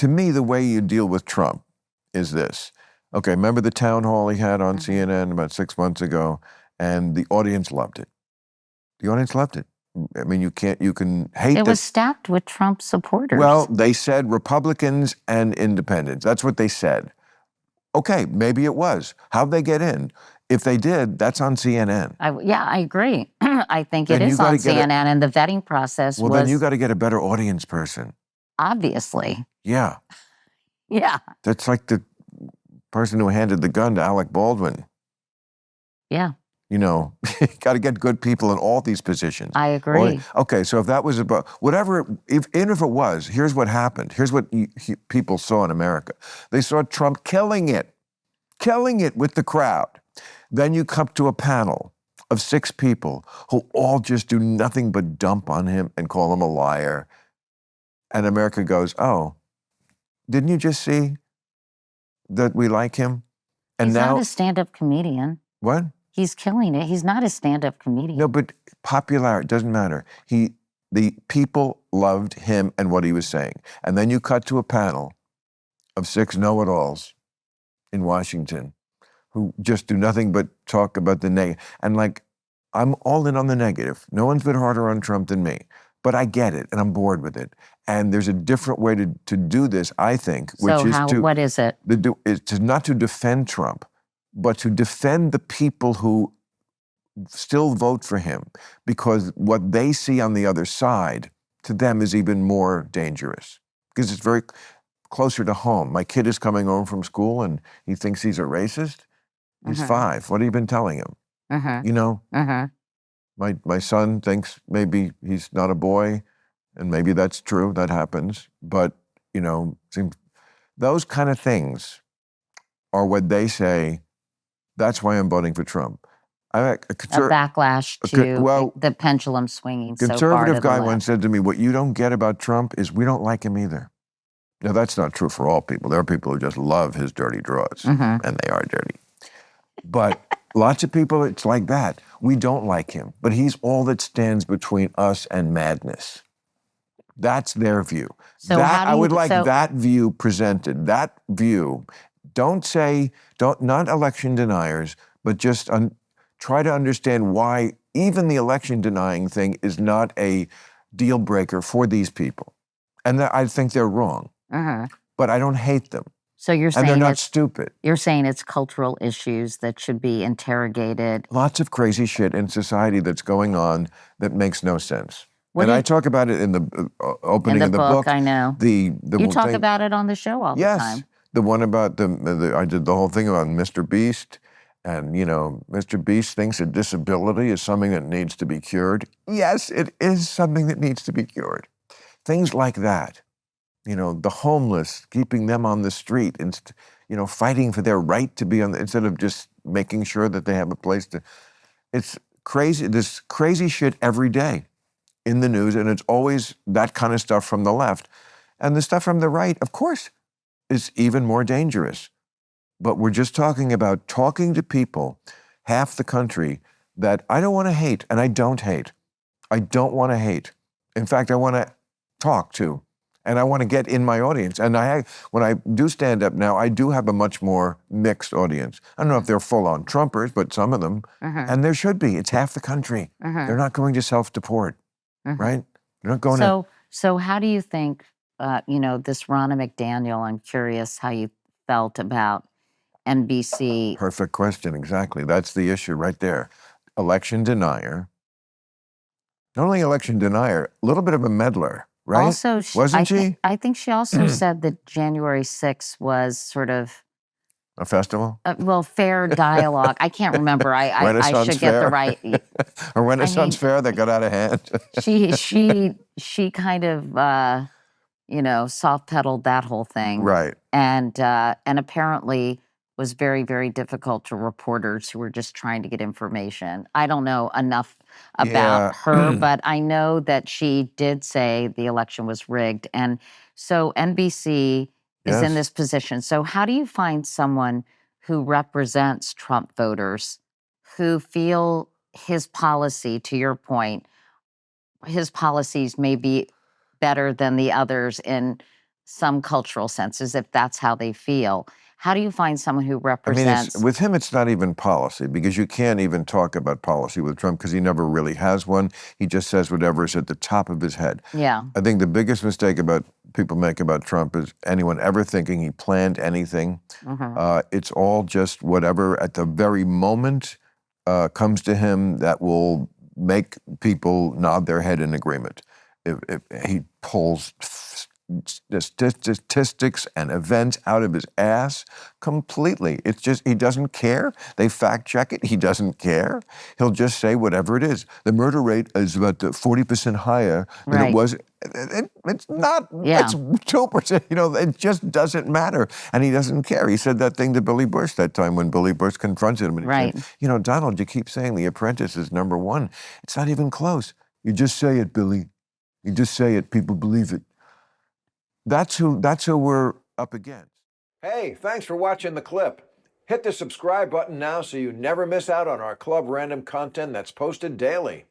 to me, the way you deal with Trump is this. Okay, remember the town hall he had on CNN about 6 months ago, and the audience loved it. The audience loved it. I mean, you can hate it was stacked with Trump supporters. Well, they said Republicans and independents. That's what they said. Okay, maybe it was. How'd they get in? If they did, that's on CNN. I agree. I think it is on CNN, and the vetting process was... Well, then you got to get a better audience person. Obviously. Yeah. Yeah. That's like the person who handed the gun to Alec Baldwin. Yeah. You know, got to get good people in all these positions. I agree. Okay, so if that was about, whatever, if it was, here's what happened. Here's what people saw in America. They saw Trump killing it with the crowd. Then you come to a panel of 6 people who all just do nothing but dump on him and call him a liar. And America goes, oh, didn't you just see that we like him? And He's now, not a stand-up comedian. What? He's killing it. He's not a stand-up comedian. No, but popularity doesn't matter. The people loved him and what he was saying. And then you cut to a panel of 6 know-it-alls in Washington who just do nothing but talk about the negative. And like, I'm all in on the negative. No one's been harder on Trump than me. But I get it, and I'm bored with it. And there's a different way to do this, I think, which what is it? Is not to defend Trump, but to defend the people who still vote for him, because what they see on the other side to them is even more dangerous, because it's very closer to home. My kid is coming home from school and he thinks he's a racist. He's 5. What have you been telling him? You know, my son thinks maybe he's not a boy, and maybe that's true, that happens. But, you know, those kind of things are what they say, that's why I'm voting for Trump. A backlash to the pendulum swinging so far to the left. Conservative guy once said to me, what you don't get about Trump is we don't like him either. Now, that's not true for all people. There are people who just love his dirty drawers, and they are dirty. But lots of people, it's like that. We don't like him, but he's all that stands between us and madness. That's their view. So I would like that view presented. That view, not election deniers, but just try to understand why even the election denying thing is not a deal breaker for these people. And I think they're wrong, but I don't hate them. So you're saying they're not stupid. You're saying it's cultural issues that should be interrogated. Lots of crazy shit in society that's going on that makes no sense. I talk about it in the opening of the book. I know. You talk about it on the show all the time. Yes, the one about I did the whole thing about Mr. Beast, and you know, Mr. Beast thinks a disability is something that needs to be cured. Yes, it is something that needs to be cured. Things like that. You know, the homeless, keeping them on the street, and you know, fighting for their right to be instead of just making sure that they have a place to. It's crazy. This crazy shit every day in the news, and it's always that kind of stuff from the left, and the stuff from the right, of course, is even more dangerous. But we're just talking about talking to people, half the country, that I don't want to hate, and I don't hate. I don't want to hate. In fact, I want to talk to. And I want to get in my audience. And when I do stand up now, I do have a much more mixed audience. I don't know if they're full-on Trumpers, but some of them. And there should be. It's half the country. They're not going to self-deport, right? They're not going to. So how do you think, you know, this Ronna McDaniel, I'm curious how you felt about NBC. Perfect question, exactly. That's the issue right there. Election denier. Not only election denier, a little bit of a meddler. Right? Also, wasn't she? I think she also said that January 6th was sort of a festival. Fair dialogue. I can't remember. I should get the right. A Renaissance fair that got out of hand. she kind of you know, soft pedaled that whole thing. Right. And apparently was very, very difficult to reporters who were just trying to get information. I don't know enough about her, but I know that she did say the election was rigged. And so NBC is in this position. So how do you find someone who represents Trump voters who feel his policy, to your point, his policies may be better than the others in some cultural senses if that's how they feel. How do you find someone who I mean, represents? with him, it's not even policy, because you can't even talk about policy with Trump because he never really has one. He just says whatever is at the top of his head. Yeah. I think the biggest mistake people make about Trump is anyone ever thinking he planned anything. It's all just whatever at the very moment comes to him that will make people nod their head in agreement. If he pulls statistics and events out of his ass completely. It's just, he doesn't care. They fact check it. He doesn't care. He'll just say whatever it is. The murder rate is about 40% higher than it was. It's not. Yeah. It's 2%. You know, it just doesn't matter. And he doesn't care. He said that thing to Billy Bush that time when Billy Bush confronted him. And he said, you know, Donald, you keep saying The Apprentice is number one. It's not even close. You just say it, Billy. You just say it. People believe it. That's who we're up against. Hey, thanks for watching the clip. Hit the subscribe button now so you never miss out on our Club Random content that's posted daily.